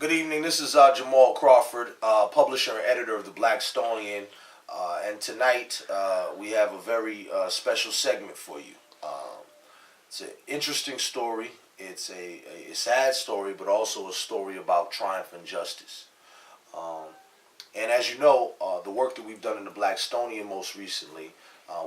Good evening. This is Jamal Crawford, publisher and editor of the Blackstonian, and tonight we have a very special segment for you. It's an interesting story. It's a sad story, but also a story about triumph and justice. And as you know, the work that we've done in the Blackstonian most recently,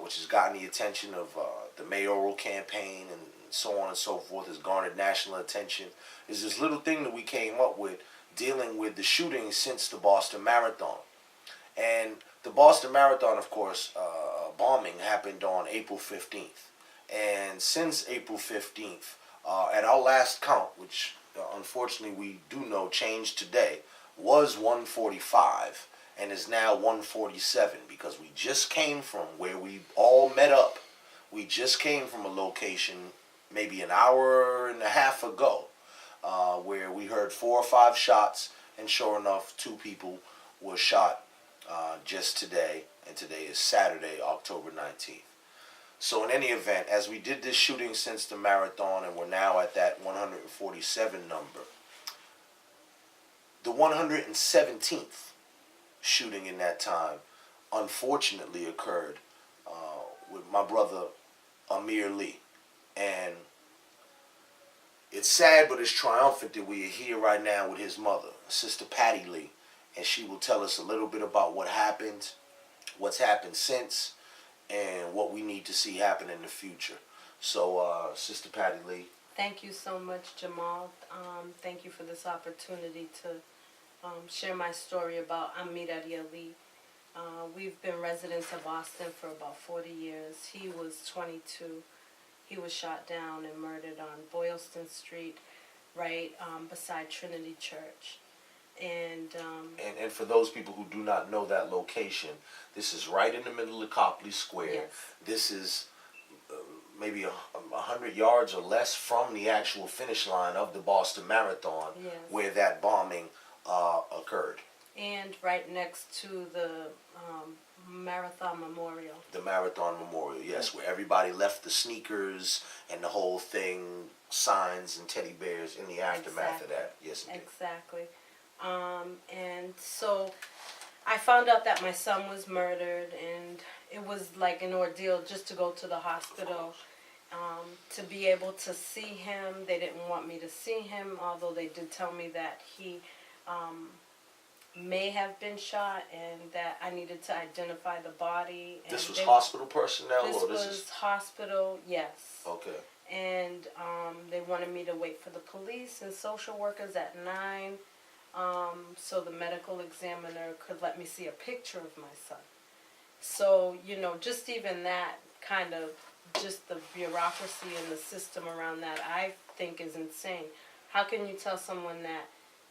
which has gotten the attention of the mayoral campaign and so on and so forth, has garnered national attention, is this little thing that we came up with dealing with the shootings since the Boston Marathon. And the Boston Marathon, of course, bombing happened on April 15th. And since April 15th, at our last count, which unfortunately we do know changed today, was 145 and is now 147 because we just came from where we all met up. We just came from a location maybe an hour and a half ago where we heard 4 or 5 shots, and sure enough, 2 people were shot just today, and today is Saturday, October 19th. So in any event, as we did this shooting since the marathon, and we're now at that 147 number, the 117th shooting in that time unfortunately occurred with my brother Ahmir Lee. And it's sad, but it's triumphant that we are here right now with his mother, Sister Patti Lee, and she will tell us a little bit about what happened, what's happened since, and what we need to see happen in the future. So, Sister Patti Lee. Thank you so much, Jamal. Thank you for this opportunity to share my story about Ahmir Lee. We've been residents of Boston for about 40 years. He was 22. He was shot down and murdered on Boylston Street, right beside Trinity Church. And for those people who do not know that location, this is right in the middle of Copley Sq. Yes. This is maybe 100 yards or less from the actual finish line of the Boston Marathon, yes, where that bombing occurred. And right next to the Marathon Memorial. The Marathon Memorial, yes, where everybody left the sneakers and the whole thing, signs and teddy bears in the aftermath of that. Yes, indeed. Exactly. And so I found out that my son was murdered, and it was like an ordeal just to go to the hospital, to be able to see him. They didn't want me to see him, although they did tell me that he may have been shot and that I needed to identify the body. And this was hospital personnel? This was hospital, yes. Okay. And they wanted me to wait for the police and social workers at 9, so the medical examiner could let me see a picture of my son. So, you know, just even that kind of, just the bureaucracy and the system around that, I think is insane. How can you tell someone that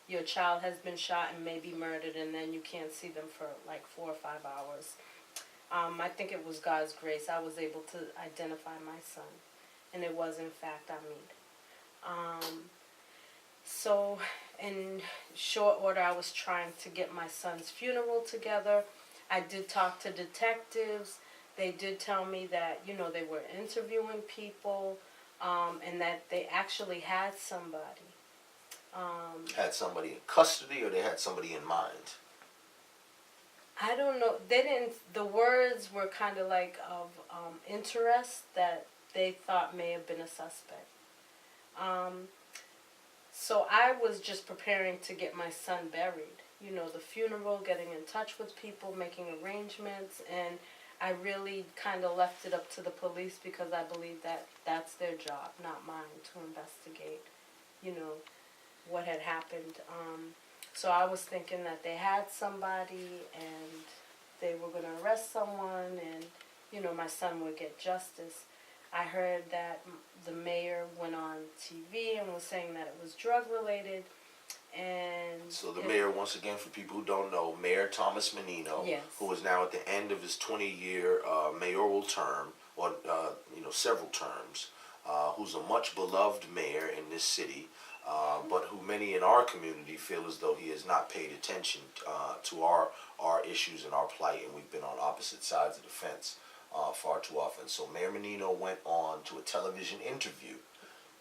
your child has been shot and may be murdered, and then you can't see them for like 4 or 5 hours? I think it was God's grace. I was able to identify my son, and it was in fact Ahmir. So in short order, I was trying to get my son's funeral together. I did talk to detectives. They did tell me that, you know, they were interviewing people, and that they actually had somebody. Had somebody in custody, or they had somebody in mind? I don't know. They didn't. The words were kind of like of interest that they thought may have been a suspect. So I was just preparing to get my son buried. You know, the funeral, getting in touch with people, making arrangements, and I really kind of left it up to the police because I believe that that's their job, not mine, to investigate, you know, what had happened. So I was thinking that they had somebody and they were going to arrest someone, and, you know, my son would get justice. I heard that the mayor went on TV and was saying that it was drug related. And so the mayor, once again, for people who don't know, Mayor Thomas Menino, yes, who is now at the end of his 20-year mayoral term, or several terms, who's a much beloved mayor in this city, but who many in our community feel as though he has not paid attention to our issues and our plight, and we've been on opposite sides of the fence far too often. So Mayor Menino went on to a television interview,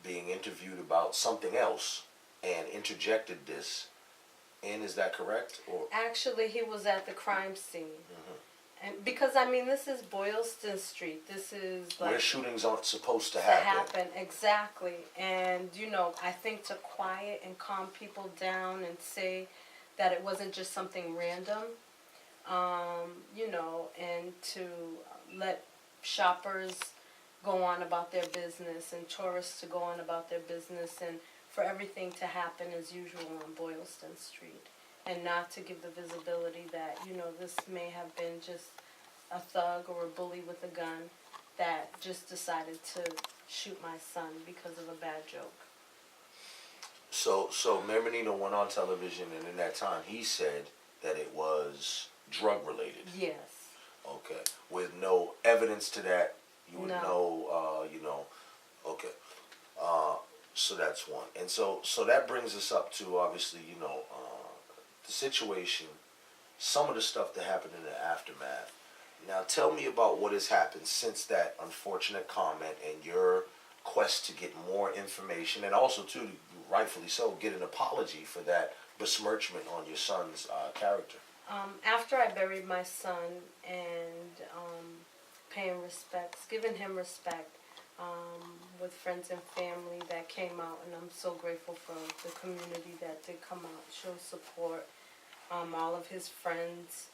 being interviewed about something else, and interjected this in. Is that correct? Or Actually, he was at the crime scene. Mhm. And because, I mean, this is Boylston Street. This is like... where shootings aren't supposed to to happen. happen, exactly. And, you know, I think to quiet and calm people down and say that it wasn't just something random, you know, and to let shoppers go on about their business and tourists to go on about their business, and for everything to happen as usual on Boylston Street, and not to give the visibility that, you know, this may have been just a thug or a bully with a gun that just decided to shoot my son because of a bad joke. So Mayor Menino went on television, and in that time he said that it was drug related. Yes. Okay, with no evidence to that, you would No. know, you know. Okay, so that's one, and so that brings us up to obviously, you know, the situation, some of the stuff that happened in the aftermath. Now, tell me about what has happened since that unfortunate comment and your quest to get more information, and also, too, rightfully so, get an apology for that besmirchment on your son's character. After I buried my son and paying respects, giving him respect with friends and family that came out, and I'm so grateful for the community that did come out, show support. All of his friends,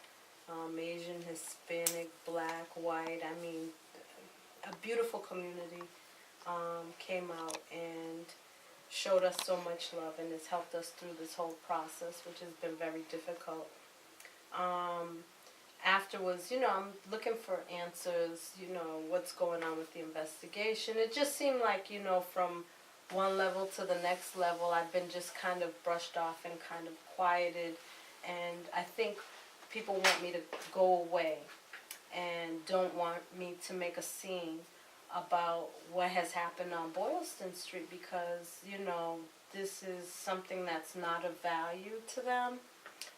Asian, Hispanic, black, white, I mean, a beautiful community came out and showed us so much love and has helped us through this whole process, which has been very difficult. Afterwards, you know, I'm looking for answers, you know, what's going on with the investigation. It just seemed like, you know, from one level to the next level, I've been just kind of brushed off and kind of quieted. And I think people want me to go away and don't want me to make a scene about what has happened on Boylston Street, because, you know, this is something that's not of value to them.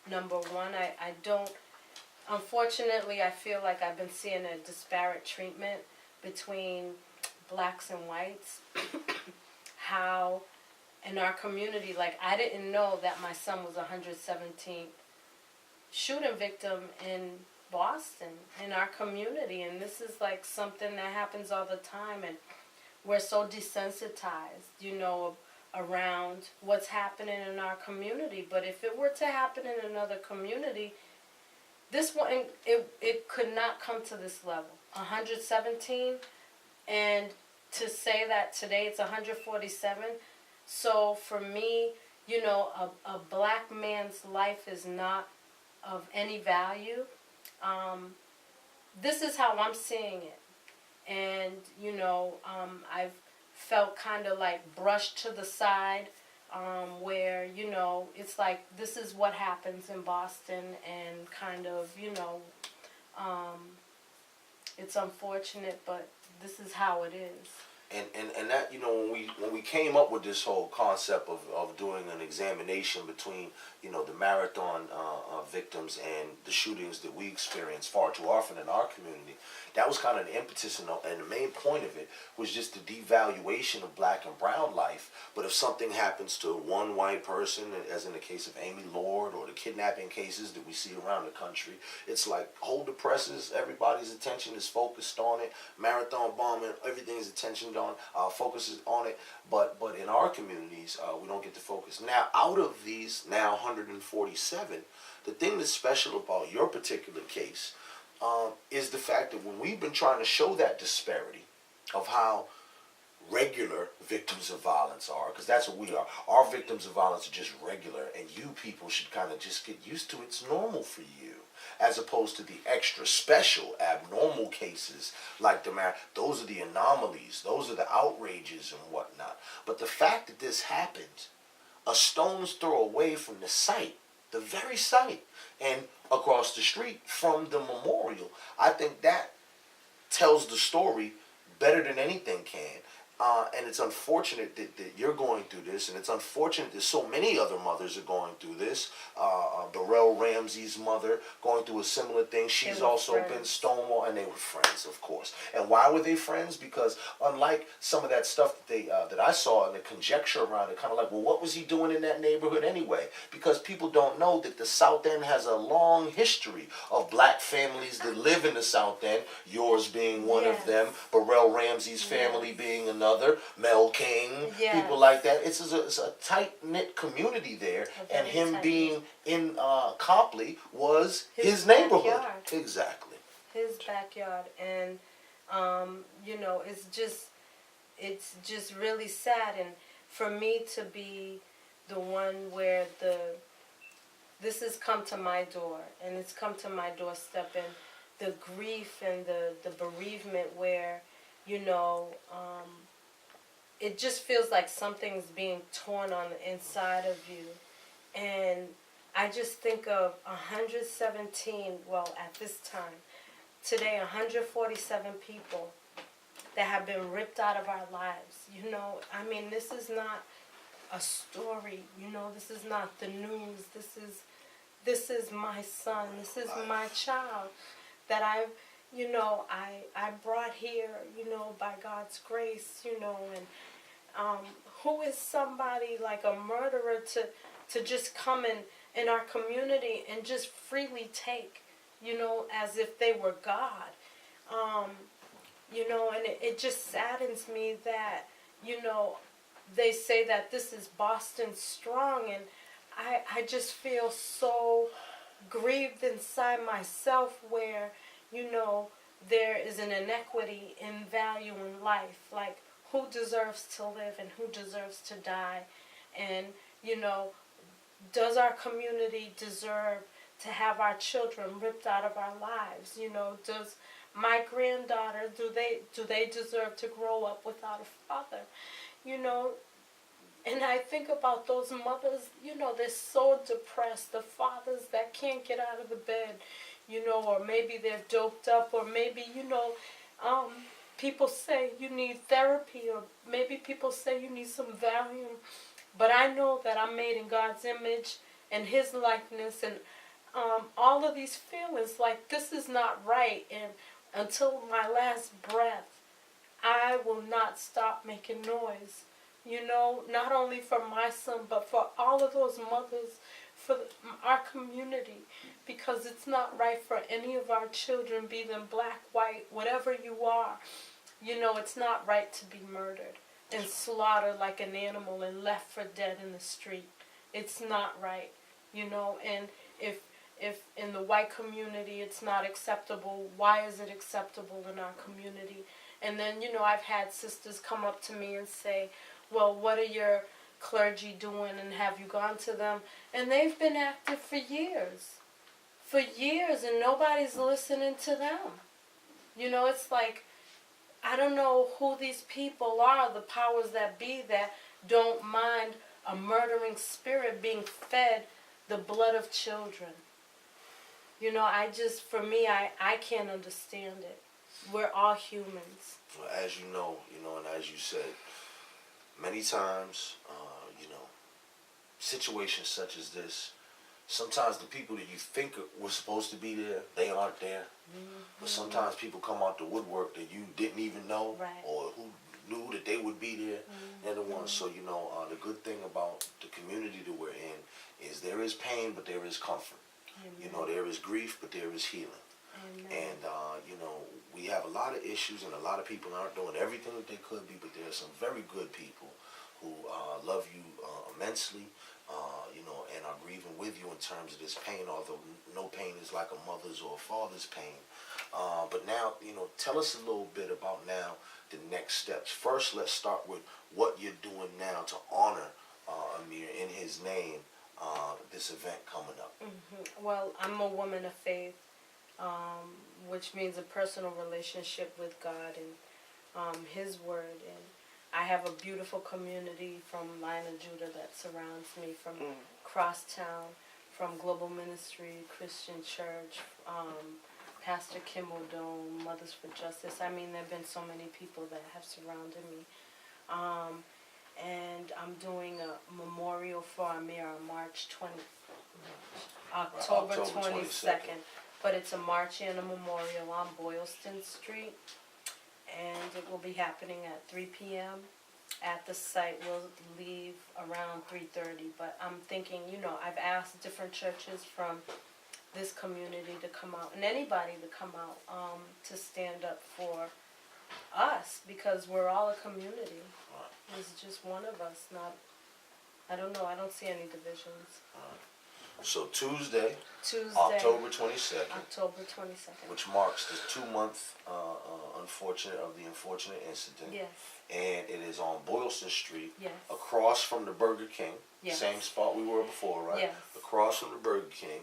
Number one, I don't, unfortunately, I feel like I've been seeing a disparate treatment between blacks and whites. How in our community, like, I didn't know that my son was 117th shooting victim in Boston, in our community, and this is like something that happens all the time, and we're so desensitized, you know, around what's happening in our community. But if it were to happen in another community, this one, it could not come to this level. 117, and to say that today it's 147. So for me, you know, a black man's life is not of any value. This is how I'm seeing it. And, you know, I've felt kind of like brushed to the side, where, you know, it's like this is what happens in Boston, and kind of, you know, it's unfortunate, but this is how it is. And that, you know, when we came up with this whole concept of doing an examination between, you know, the marathon victims and the shootings that we experience far too often in our community, that was kind of the impetus, and the main point of it was just the devaluation of black and brown life. But if something happens to one white person, as in the case of Amy Lord or the kidnapping cases that we see around the country, it's like whole depresses, everybody's attention is focused on it. Marathon bombing, everything's attention focuses on it. But in our communities, we don't get the focus. Now, out of these now 147, the thing that's special about your particular case is the fact that when we've been trying to show that disparity of how regular victims of violence are, because that's what we are. Our victims of violence are just regular, and you people should kind of just get used to it's normal for you, as opposed to the extra special abnormal cases like those are the anomalies, those are the outrages and whatnot. But the fact that this happened a stone's throw away from the site, the very site, and across the street from the memorial, I think that tells the story better than anything can. And it's unfortunate that you're going through this, and it's unfortunate that so many other mothers are going through this. Burrell Ramsey's mother going through a similar thing. She's also been stonewalled, and they were friends, of course. And why were they friends? Because unlike some of that stuff that that I saw and the conjecture around it, kind of like, well, what was he doing in that neighborhood anyway? Because people don't know that the South End has a long history of black families that live in the South End. Yours being one of them, Burrell Ramsey's family being another, Mel King, people like that. It's a tight-knit community there, and him being in Copley was his neighborhood. Backyard. Exactly. His backyard, and you know, it's just really sad, and for me to be the one where this has come to my door, and it's come to my doorstep, and the grief and the bereavement where, you know, it just feels like something's being torn on the inside of you. And I just think of 117, well, at this time, today, 147 people that have been ripped out of our lives. You know, I mean, this is not a story, you know, this is not the news, this is my son, this is my child that I brought here, you know, by God's grace, you know, and who is somebody like a murderer to just come in our community and just freely take, you know, as if they were God, you know, and it just saddens me that, you know, they say that this is Boston strong, and I just feel so grieved inside myself where, you know, there is an inequity in value in life, like who deserves to live and who deserves to die, and, you know, does our community deserve to have our children ripped out of our lives? You know, does my granddaughter, do they deserve to grow up without a father? You know, and I think about those mothers, you know, they're so depressed, the fathers that can't get out of the bed, you know, or maybe they're doped up, or maybe, you know, people say you need therapy, or maybe people say you need some Valium, but I know that I'm made in God's image and His likeness, and all of these feelings, like, this is not right, and until my last breath, I will not stop making noise. You know, not only for my son, but for all of those mothers, for our community, because it's not right for any of our children, be them black, white, whatever you are. You know, it's not right to be murdered and slaughtered like an animal and left for dead in the street. It's not right, you know, and if in the white community it's not acceptable, why is it acceptable in our community? And then, you know, I've had sisters come up to me and say, well, what are your clergy doing, and have you gone to them? And they've been active for years, and nobody's listening to them. You know, it's like, I don't know who these people are, the powers that be, that don't mind a murdering spirit being fed the blood of children. You know, for me, I can't understand it. We're all humans. Well, as you know, and as you said, many times, you know, situations such as this, sometimes the people that you think were supposed to be there, they aren't there. Mm-hmm. But sometimes people come out the woodwork that you didn't even know, or who knew that they would be there. Mm-hmm. They're the ones. So, you know, the good thing about the community that we're in is there is pain, but there is comfort. Amen. You know, there is grief, but there is healing. Amen. And, you know, we have a lot of issues, and a lot of people aren't doing everything that they could be, but there are some very good people who love you immensely, you know, and are grieving with you in terms of this pain, although no pain is like a mother's or a father's pain. But now, you know, tell us a little bit about now the next steps. First, let's start with what you're doing now to honor Ahmir in his name, this event coming up. Mm-hmm. Well, I'm a woman of faith, which means a personal relationship with God and His Word. And I have a beautiful community from Lion of Judah that surrounds me, from Crosstown, from Global Ministry, Christian Church, Pastor Kim O'Dome, Mothers for Justice. I mean, there have been so many people that have surrounded me. And I'm doing a memorial for Ahmir on October 22nd. But it's a march and a memorial on Boylston Street, and it will be happening at 3 p.m. at the site. We'll leave around 3:30, but I'm thinking, I've asked different churches from this community to come out, and anybody to come out, to stand up for us, because we're all a community. It's just one of us, I don't know, I don't see any divisions. So Tuesday, Tuesday, October 22nd, October 22nd. which marks the 2-month unfortunate incident. Yes, And it is on Boylston Street, yes, across from the Burger King. yes. Same spot we were before, right? Yes. Across from the Burger King,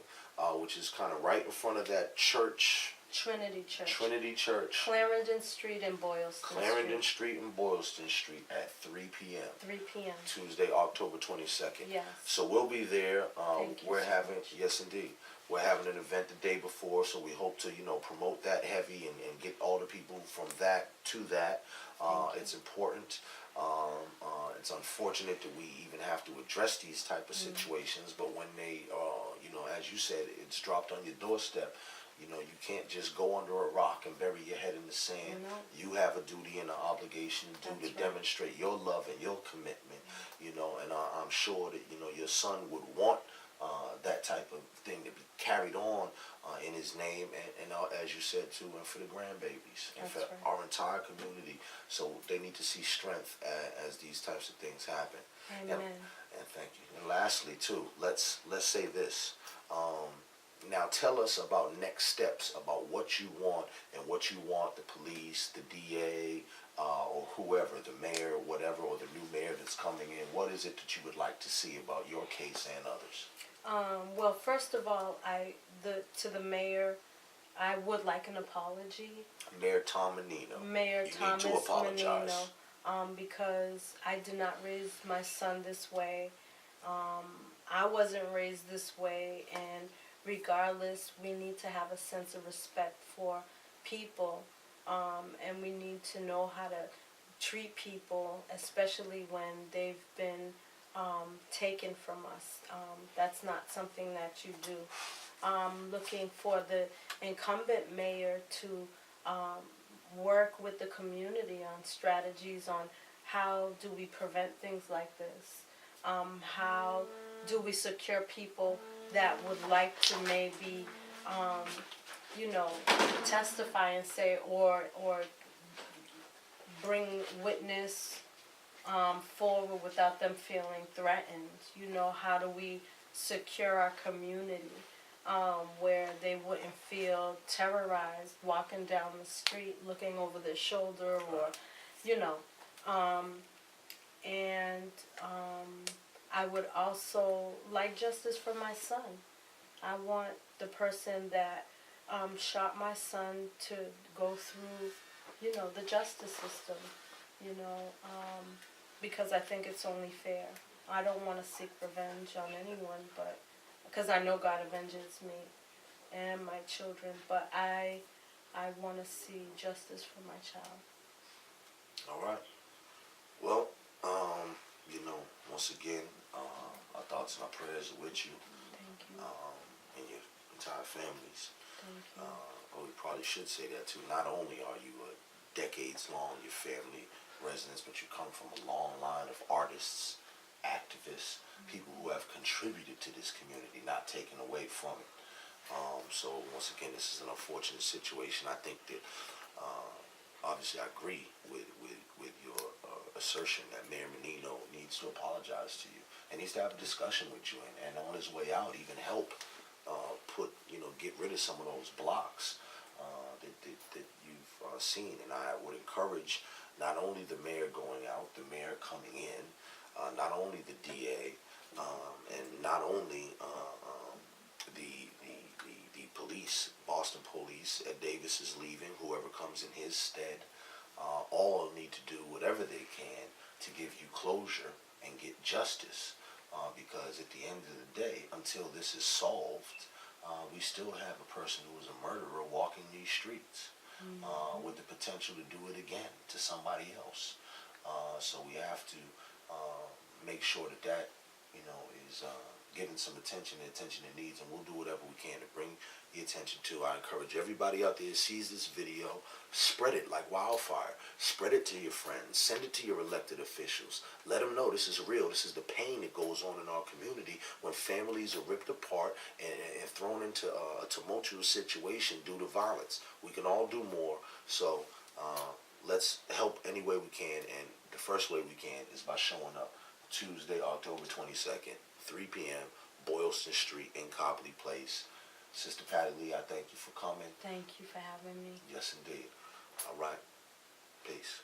which is kind of right in front of that church. Trinity Church. Trinity Church. Clarendon Street and Boylston Clarendon Street. Street and Boylston Street at 3 p.m. 3 p.m. Tuesday, October 22nd. Yes. So we'll be there. Thank you We're so having, much. yes indeed, we're having an event the day before, so we hope to, promote that heavy and get all the people from that to that. Thank you. It's important. It's unfortunate that we even have to address these type of situations, but when they, as you said, it's dropped on your doorstep. You can't just go under a rock and bury your head in the sand. No. You have a duty and an obligation to That's right. demonstrate your love and your commitment. And I'm sure that, your son would want that type of thing to be carried on in his name, and as you said too, and for the grandbabies, and That's for right. our entire community. So they need to see strength as these types of things happen. Amen. And thank you. And lastly too, let's say this. Now tell us about next steps, about what you want and what you want the police, the DA, or whoever, the mayor, whatever, or the new mayor that's coming in. What is it that you would like to see about your case and others? Well, first of all, to the mayor, I would like an apology. Mayor Tom Menino. Mayor You Thomas need to apologize. Menino, because I did not raise my son this way. I wasn't raised this way, and regardless, we need to have a sense of respect for people, and we need to know how to treat people, especially when they've been taken from us. That's not something that you do. Looking for the incumbent mayor to work with the community on strategies on how do we prevent things like this. How do we secure people that would like to maybe, testify and say, or bring witness forward without them feeling threatened. How do we secure our community where they wouldn't feel terrorized walking down the street, looking over their shoulder, or, I would also like justice for my son. I want the person that shot my son to go through, the justice system, because I think it's only fair. I don't want to seek revenge on anyone, but because I know God avenges me and my children, but I want to see justice for my child. All right. Well, once again, our thoughts and our prayers are with you. Thank you. And your entire families. Thank you. We probably should say that too. Not only are you a decades-long, your family residents, but you come from a long line of artists, activists, people who have contributed to this community, not taken away from it. So once again, this is an unfortunate situation. I think that obviously I agree with your assertion that Mayor Menino needs to apologize to you and needs to have a discussion with you, and on his way out even help get rid of some of those blocks that you've seen. And I would encourage not only the mayor going out, the mayor coming in, not only the DA, and not only the police, Boston police, Ed Davis is leaving, whoever comes in his stead, all need to do whatever they can to give you closure and get justice, because at the end of the day, until this is solved, we still have a person who is a murderer walking these streets with the potential to do it again to somebody else. So we have to make sure that is getting some attention, the attention it needs, and we'll do whatever we can to bring the attention to. I encourage everybody out there who sees this video, spread it like wildfire. Spread it to your friends. Send it to your elected officials. Let them know this is real. This is the pain that goes on in our community when families are ripped apart and thrown into a tumultuous situation due to violence. We can all do more. So let's help any way we can, and the first way we can is by showing up Tuesday, October 22nd, 3 p.m., Boylston Street in Copley Place. Sister Patti Lee, I thank you for coming. Thank you for having me. Yes, indeed. All right. Peace.